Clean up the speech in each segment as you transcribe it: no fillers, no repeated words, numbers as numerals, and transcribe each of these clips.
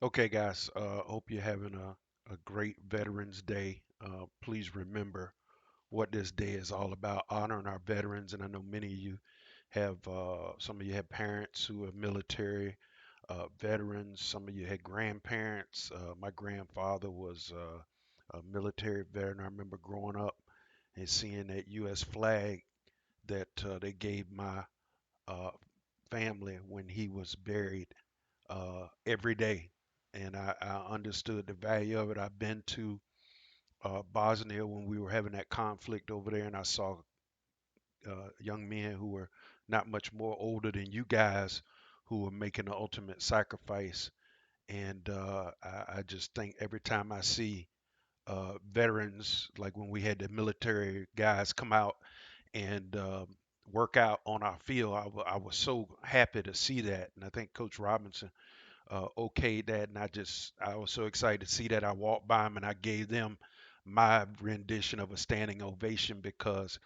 Okay, guys, hope you're having a great Veterans Day. Please remember what this day is all about, honoring our veterans. And I know many of you have, some of you have parents who are military veterans, some of you had grandparents. My grandfather was a military veteran. I remember growing up and seeing that U.S. flag that they gave my uh, family when he was buried every day, and I understood the value of it. I've been to Bosnia when we were having that conflict over there, and I saw young men who were not much more older than you guys who were making the ultimate sacrifice. And I just think every time I see veterans, like when we had the military guys come out and work out on our field, I was so happy to see that. And I think Coach Robinson okayed that, and I was so excited to see that. I walked by them and I gave them my rendition of a standing ovation because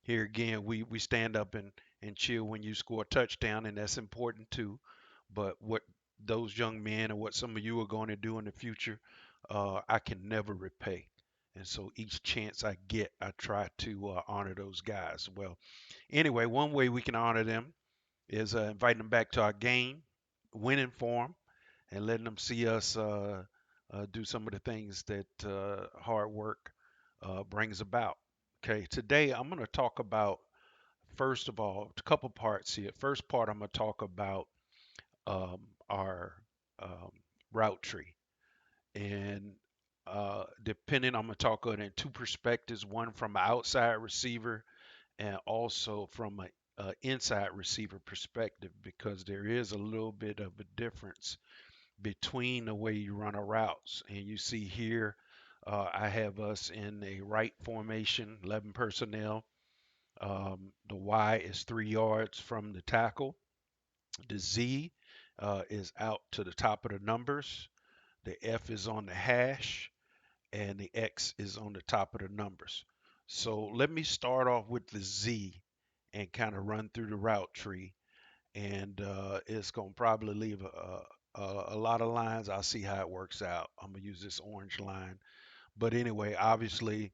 here again we stand up and cheer when you score a touchdown, and that's important too. But what those young men and what some of you are going to do in the future, I can never repay. And so each chance I get, I try to honor those guys. Well, anyway, one way we can honor them is inviting them back to our game, winning for them, and letting them see us do some of the things that hard work brings about. Okay, today I'm going to talk about, first of all, a couple parts here. First part, I'm going to talk about um, our um, route tree. And depending, I'm going to talk on it in two perspectives, one from an outside receiver and also from an inside receiver perspective, because there is a little bit of a difference between the way you run a routes. And you see here, I have us in a right formation, 11 personnel. The Y is 3 yards from the tackle. The Z is out to the top of the numbers. The F is on the hash, and the X is on the top of the numbers. So let me start off with the Z and kind of run through the route tree. And it's going to probably leave a lot of lines. I'll see how it works out. I'm going to use this orange line. But anyway, obviously,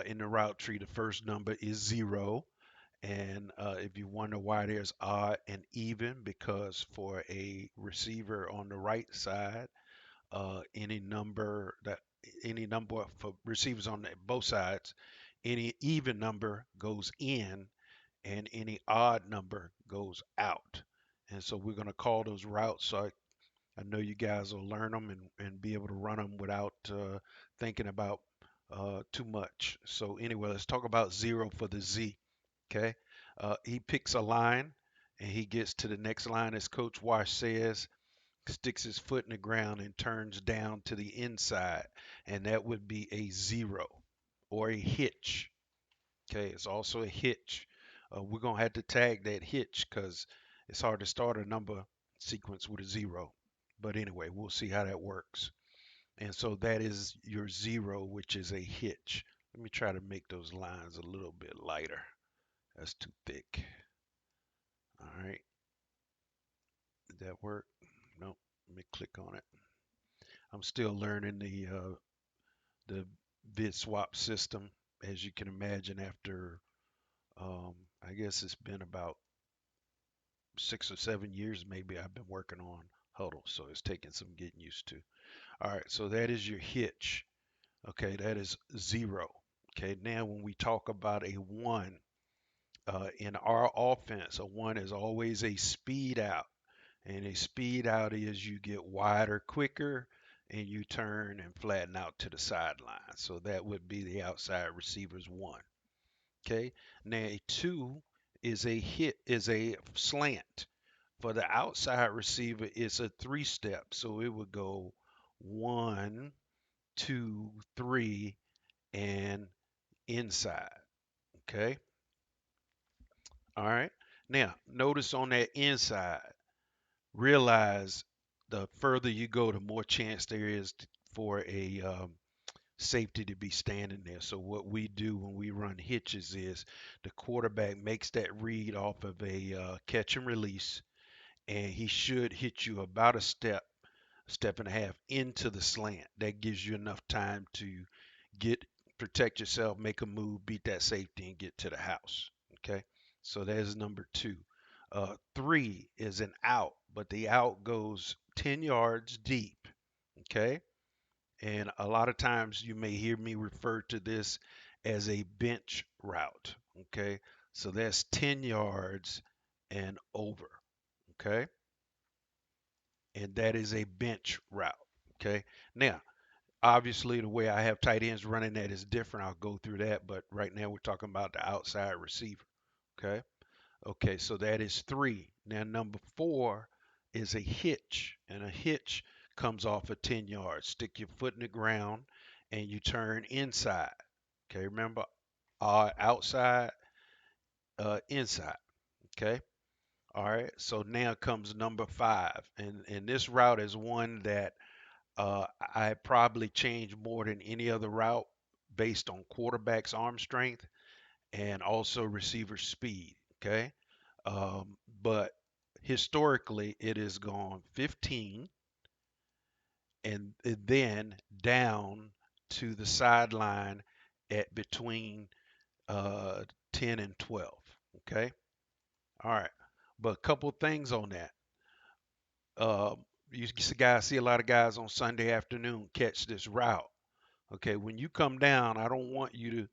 in the route tree, the first number is 0. And if you wonder why there's odd and even, because for a receiver on the right side, any number that any number for receivers on both sides, any even number goes in, and any odd number goes out. And so we're going to call those routes. So I know you guys will learn them and be able to run them without thinking about too much. So anyway, let's talk about 0 for the Z. Okay. He picks a line and he gets to the next line, as Coach Wash says, sticks his foot in the ground and turns down to the inside. And that would be a 0 or a hitch. Okay. It's also a hitch. We're going to have to tag that hitch because it's hard to start a number sequence with a 0. But anyway, we'll see how that works. And so that is your 0, which is a hitch. Let me try to make those lines a little bit lighter. That's too thick. All right. Did that work? Nope. Let me click on it. I'm still learning the vid swap system, as you can imagine. After I guess it's been about 6 or 7 years, maybe I've been working on Huddle, so it's taking some getting used to. All right, so that is your hitch. Okay, that is 0. Okay, now when we talk about a 1 in our offense, a 1 is always a speed out. And a speed out is you get wider quicker and you turn and flatten out to the sideline. So that would be the outside receiver's 1. Okay. Now a 2 is a slant. For the outside receiver, it's a 3-step. So it would go 1, 2, 3, and inside. Okay. All right. Now notice on that inside, realize the further you go, the more chance there is for a safety to be standing there. So what we do when we run hitches is the quarterback makes that read off of a catch and release, and he should hit you about a step step and a half into the slant. That gives you enough time to get protect yourself, make a move, beat that safety, and get to the house. Okay, so there's number two. Three is an out, but the out goes 10 yards deep. Okay, and a lot of times you may hear me refer to this as a bench route. Okay, so that's 10 yards and over. Okay, and that is a bench route. Okay, now obviously the way I have tight ends running that is different. I'll go through that, but right now we're talking about the outside receiver. Okay, okay, so that is three. Now number four is a hitch, and a hitch comes off of 10 yards. Stick your foot in the ground and you turn inside. Okay, remember, outside, inside. Okay. All right. So now comes number five, and this route is one that I probably changed more than any other route based on quarterback's arm strength and also receiver speed. Okay. But historically, it has gone 15 and then down to the sideline at between uh, 10 and 12. Okay. All right. But a couple things on that. You see a lot of guys on Sunday afternoon catch this route. Okay. When you come down, I don't want you to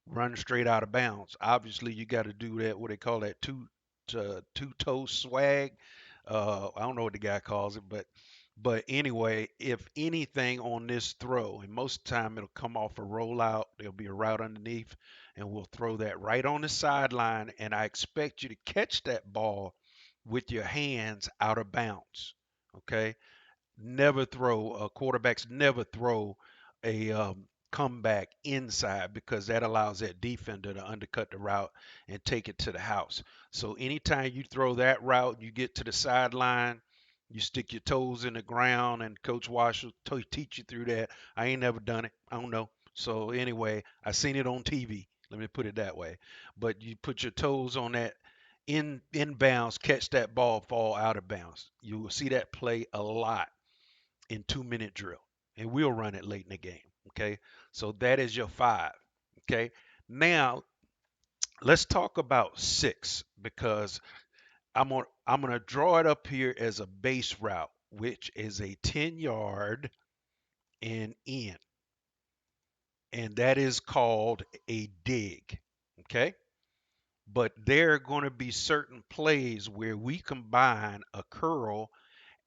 run straight out of bounds. Obviously, you got to do that. What they call that two toe swag. I don't know what the guy calls it, but anyway, if anything on this throw, and most of the time it'll come off a rollout, there'll be a route underneath, and we'll throw that right on the sideline. And I expect you to catch that ball with your hands out of bounds. Okay, never throw quarterbacks never throw a comeback inside because that allows that defender to undercut the route and take it to the house. So anytime you throw that route, you get to the sideline, you stick your toes in the ground, and Coach Wash will teach you through that. I ain't never done it. I don't know. So anyway, I seen it on TV. Let me put it that way. But you put your toes on that in bounds, catch that ball, fall out of bounds. You will see that play a lot in 2 minute drill, and we'll run it late in the game. Okay, so that is your five. Okay, now let's talk about six because I'm gonna draw it up here as a base route, which is a 10-yard and in, and that is called a dig. Okay, but there are going to be certain plays where we combine a curl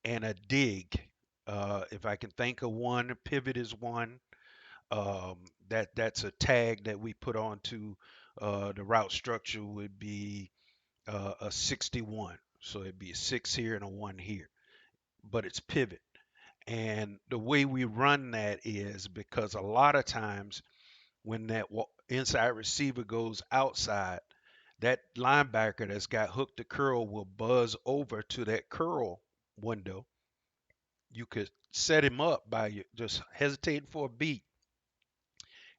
and a dig. If I can think of one, pivot is one. um, that's a tag that we put onto the route structure would be a 61. So it'd be a six here and a one here, but it's pivot. And the way we run that is because a lot of times when that inside receiver goes outside, that linebacker that's got hooked to curl will buzz over to that curl window. You could set him up by just hesitating for a beat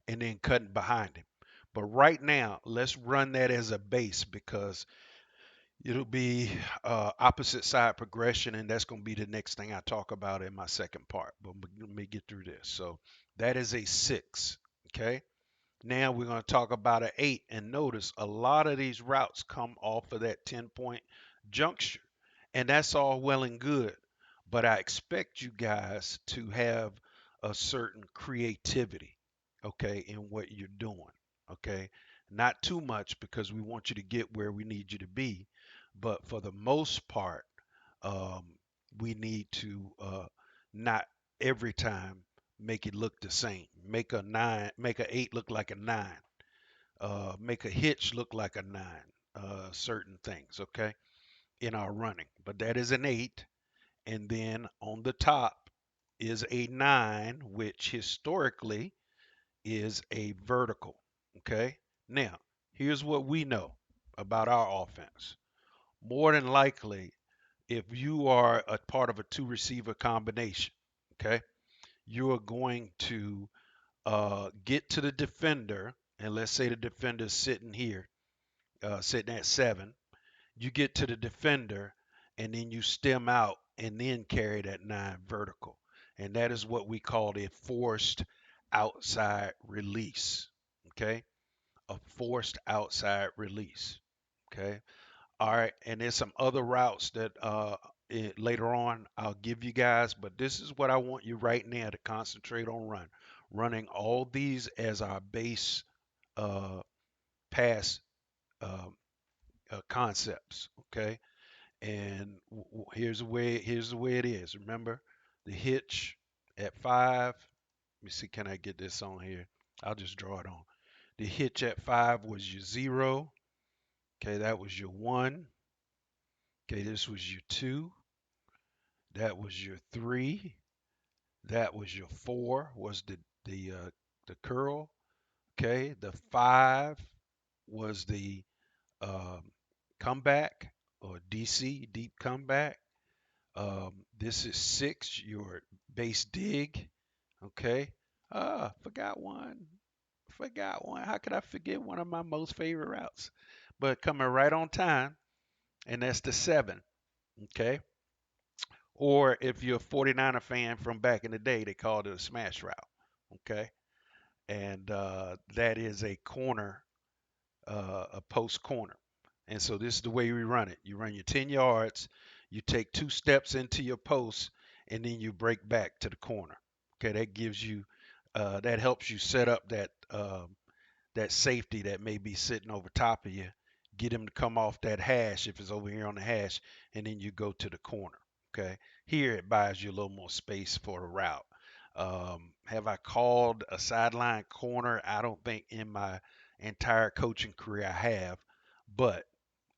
and then cutting behind him. But right now, let's run that as a base because it'll be opposite side progression, and that's going to be the next thing I talk about in my second part. But let me get through this. So that is a six. Okay. Now we're going to talk about an eight, and notice a lot of these routes come off of that 10-point juncture, and that's all well and good. But I expect you guys to have a certain creativity, okay, in what you're doing, okay? Not too much because we want you to get where we need you to be, but for the most part, um, we need to not every time make it look the same. Make a nine, make a eight look like a nine. Make a hitch look like a nine. Certain things, okay, in our running. But that is an eight, and then on the top is a nine, which historically is a vertical. Okay. Now, here's what we know about our offense. More than likely, if you are a part of a two receiver combination, okay, you are going to get to the defender, and let's say the defender's sitting here, sitting at seven. You get to the defender, and then you stem out and then carry that 9 vertical. And that is what we call a forced outside release. Okay, a forced outside release. Okay. All right, and there's some other routes that later on I'll give you guys, but this is what I want you right now to concentrate on running all these as our base uh, pass um, concepts. Okay, and here's the way it is. Remember, the hitch at 5. Let me see, can I get this on here? I'll just draw it on. The hitch at 5 was your 0. Okay, that was your 1. Okay, this was your 2. That was your 3. That was your 4. Was the curl. Okay, the 5 was the um, comeback or DC, deep comeback. This is 6, your base dig. Okay. Forgot one. Forgot one. How could I forget one of my most favorite routes? But coming right on time, and that's the 7. Okay. Or if you're a 49er fan from back in the day, they called it a smash route. Okay. And that is a corner, a post corner. And so this is the way we run it. You run your 10 yards, you take 2 steps into your post, and then you break back to the corner. Okay, that gives you, that helps you set up that safety that may be sitting over top of you. Get him to come off that hash if it's over here on the hash, and then you go to the corner. Okay, here it buys you a little more space for the route. Have I called a sideline corner? I don't think in my entire coaching career I have, but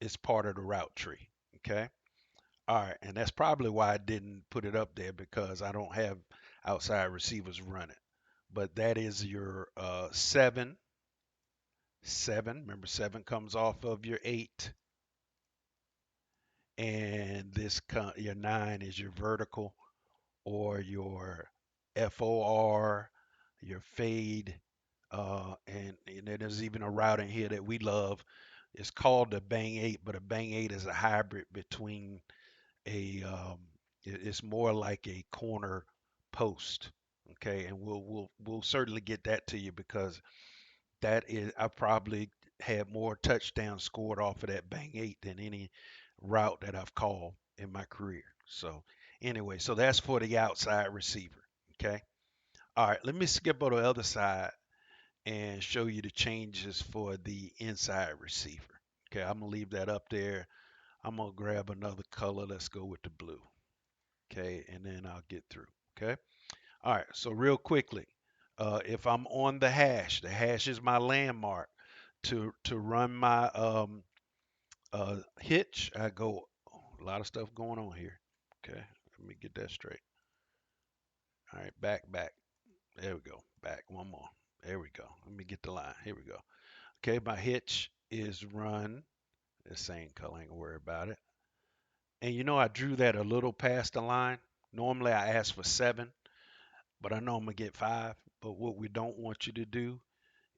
it's part of the route tree. Okay. All right. And that's probably why I didn't put it up there because I don't have outside receivers running. But that is your 7. 7. Remember, 7 comes off of your 8. And your 9 is your vertical or your FOR, your fade. And then there's even a route in here that we love. It's called the Bang 8, but a Bang 8 is a hybrid between it's more like a corner post. Okay, and we'll certainly get that to you because that is I probably had more touchdowns scored off of that Bang 8 than any route that I've called in my career. So anyway, so that's for the outside receiver. Okay. All right, let me skip on the other side and show you the changes for the inside receiver. Okay, I'm gonna leave that up there. I'm gonna grab another color. Let's go with the blue. Okay, and then I'll get through. Okay. All right. So real quickly, if I'm on the hash is my landmark to run my hitch. I go a lot of stuff going on here. Okay. Let me get that straight. All right. Back. There we go. Back one more. There we go. Let me get the line. Here we go. Okay. My hitch is run the same color. Ain't gonna worry about it. And I drew that a little past the line. Normally I ask for 7, but I know I'm gonna get 5. But what we don't want you to do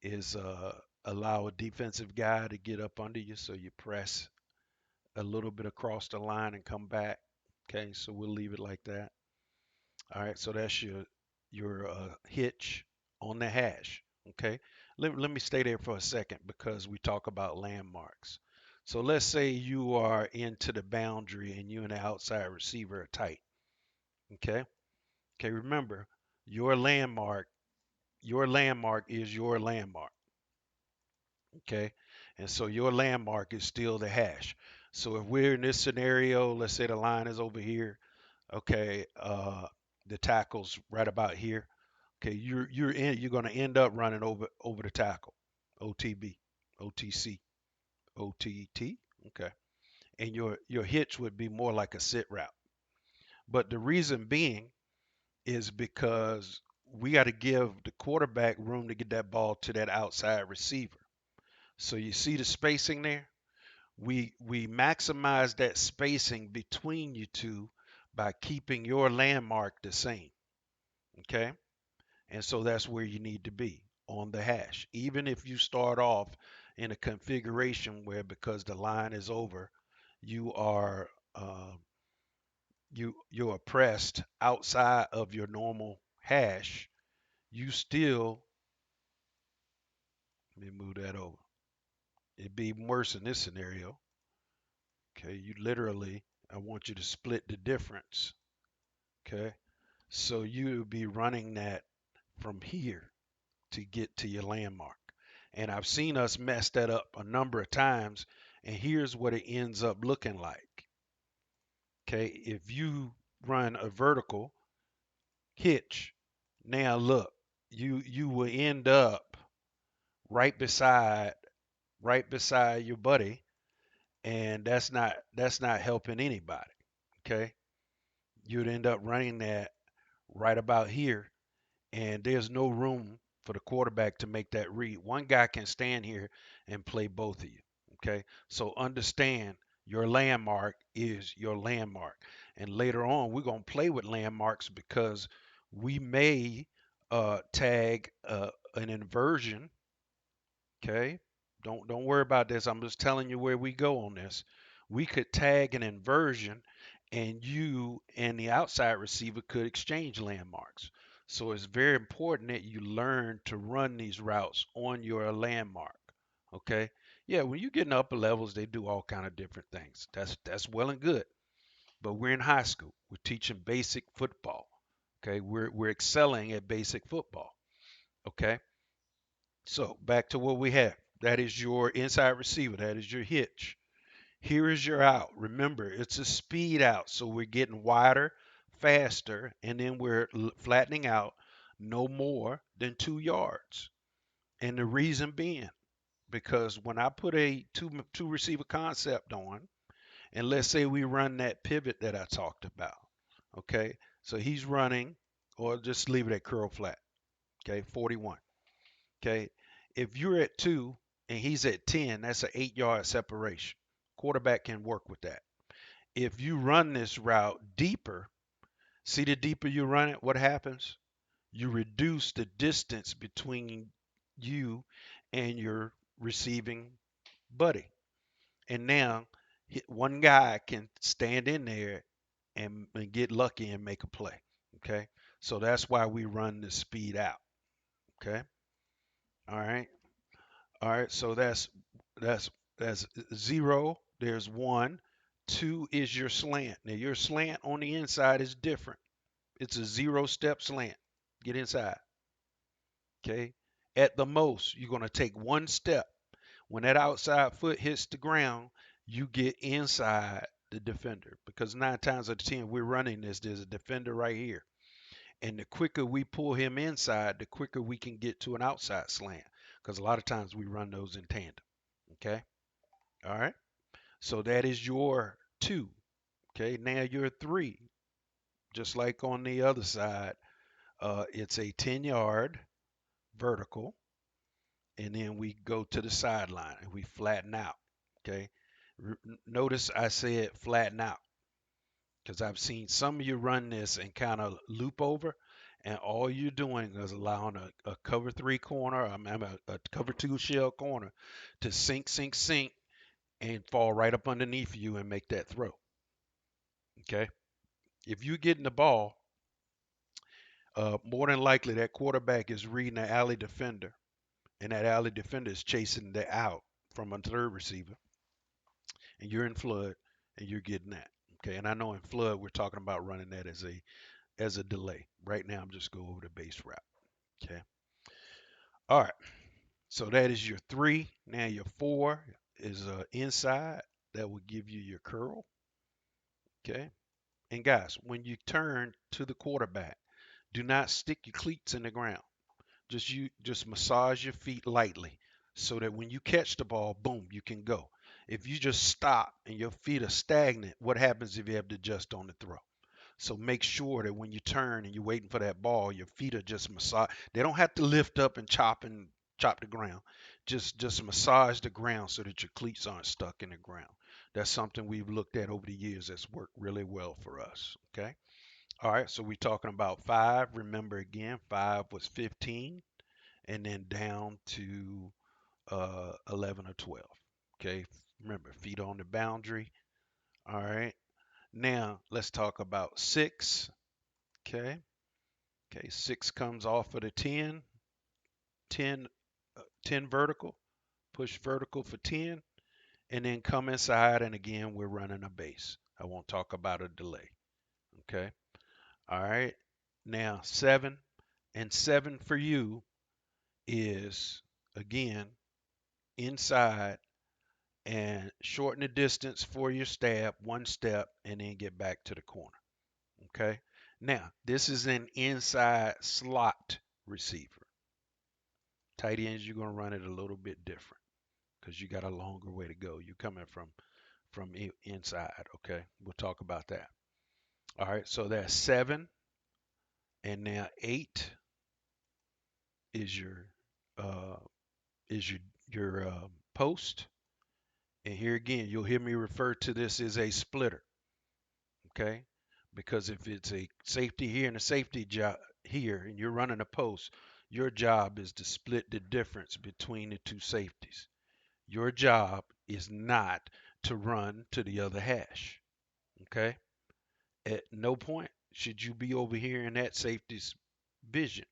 is allow a defensive guy to get up under you, so you press a little bit across the line and come back. Okay, so we'll leave it like that. All right, so that's your hitch on the hash. Okay, let me stay there for a second because we talk about landmarks. So let's say you are into the boundary and you and the outside receiver are tight. Okay. Okay, remember your landmark, your landmark is your landmark. Okay. And so your landmark is still the hash. So if we're in this scenario, let's say the line is over here. Okay. The tackle's right about here. Okay. You're going to end up running over the tackle. OTB, OTC, OTT. Okay. And your hitch would be more like a sit route. But the reason being is because we got to give the quarterback room to get that ball to that outside receiver. So you see the spacing there? We maximize that spacing between you two by keeping your landmark the same. Okay? And so that's where you need to be on the hash. Even if you start off in a configuration where because the line is over, you are you're oppressed outside of your normal hash, you still, let me move that over. It'd be even worse in this scenario. Okay, you literally, I want you to split the difference. Okay, so you would be running that from here to get to your landmark. And I've seen us mess that up a number of times, and here's what it ends up looking like. Okay, if you run a vertical hitch, now look, you will end up right beside right beside your buddy, and that's not helping anybody. Okay, you'd end up running that right about here, and there's no room for the quarterback to make that read. One guy can stand here and play both of you. Okay, so understand your landmark is your landmark, and later on we're gonna play with landmarks because we may tag an inversion. Okay, don't worry about this. I'm just telling you where we go on this. We could tag an inversion, and you and the outside receiver could exchange landmarks. So it's very important that you learn to run these routes on your landmark. Okay. Yeah, when you get in upper levels, they do all kind of different things. That's well and good. But we're in high school. We're teaching basic football. Okay. We're excelling at basic football. Okay. So back to what we have. That is your inside receiver. That is your hitch. Here is your out. Remember, it's a speed out. So we're getting wider, faster, and then we're flattening out no more than 2 yards. And the reason being, because when I put a two receiver concept on, and let's say we run that pivot that I talked about, okay? So he's running, or just leave it at curl flat, okay? 41. Okay. If you're at 2 and he's at 10, that's an 8 yard separation. Quarterback can work with that. If you run this route deeper, see the deeper you run it, what happens? You reduce the distance between you and your receiving buddy. And now one guy can stand in there and get lucky and make a play. Okay. So that's why we run the speed out. Okay. All right. All right, so that's that's 0. There's 1. 2 is your slant. Now your slant on the inside is different. It's a 0 step slant. Get inside. Okay. At the most, you're gonna take 1 step. When that outside foot hits the ground, you get inside the defender because 9 times out of 10 we're running this. There's a defender right here, and the quicker we pull him inside, the quicker we can get to an outside slant because a lot of times we run those in tandem. Okay. All right. So that is your 2. Okay. Now your 3. Just like on the other side, it's a 10-yard vertical. And then we go to the sideline and we flatten out. Okay. Notice I said flatten out because I've seen some of you run this and kind of loop over. And all you're doing is allowing a cover 3 corner, a cover 2 shell corner to sink, and fall right up underneath you and make that throw. Okay. If you're getting the ball, more than likely that quarterback is reading the alley defender, and that alley defender is chasing the out from a third receiver, and you're in flood, and you're getting that. Okay. And I know in flood we're talking about running that as a delay. Right now I'm just going over the base route. Okay. All right. So that is your 3. Now your 4 is inside. That will give you your curl. Okay. And guys, when you turn to the quarterback, do not stick your cleats in the ground. Just massage your feet lightly so that when you catch the ball, boom, you can go. If you just stop and your feet are stagnant, what happens if you have to adjust on the throw? So make sure that when you turn and you're waiting for that ball, your feet are just massage. They don't have to lift up and chop the ground. Just massage the ground so that your cleats aren't stuck in the ground. That's something we've looked at over the years that's worked really well for us. Okay. All right, so we're talking about 5. Remember again, 5 was 15, and then down to 11 or 12. Okay, remember, feet on the boundary. All right, Now let's talk about 6. Okay. Okay. 6 comes off of the 10, 10, 10 vertical, push vertical for 10, and then come inside. And again, we're running a base. I won't talk about a delay. Okay. All right. Now 7, and 7 for you is again inside and shorten the distance for your stab, 1 step, and then get back to the corner. Okay. Now, this is an inside slot receiver. Tight ends, you're going to run it a little bit different because you got a longer way to go. You're coming from inside. Okay. We'll talk about that. All right. So that's 7, and now 8 is uh, your post. And here again, you'll hear me refer to this as a splitter. Okay. Because if it's a safety here and a safety job here, and you're running a post, your job is to split the difference between the two safeties. Your job is not to run to the other hash. Okay. At no point should you be over here in that safety's vision.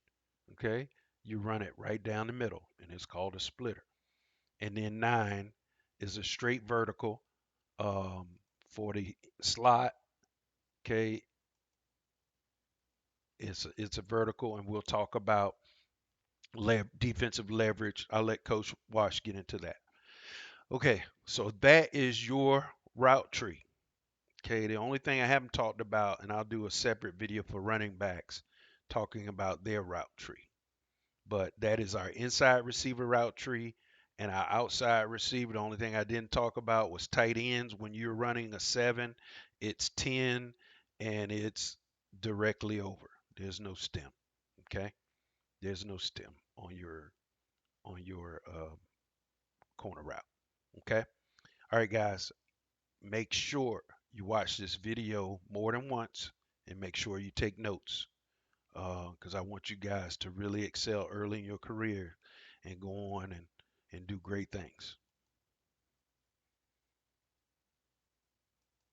Okay. You run it right down the middle, and it's called a splitter. And then 9 is a straight vertical um, for the slot. Okay. It's a vertical, and we'll talk about defensive leverage. I'll let Coach Wash get into that. Okay, so that is your route tree. Okay, the only thing I haven't talked about, and I'll do a separate video for running backs talking about their route tree. But that is our inside receiver route tree and our outside receiver. The only thing I didn't talk about was tight ends. When you're running a 7, it's 10 and it's directly over. There's no stem. Okay, there's no stem on your corner route. Okay. All right, guys. Make sure you watch this video more than once and make sure you take notes because I want you guys to really excel early in your career and go on and do great things.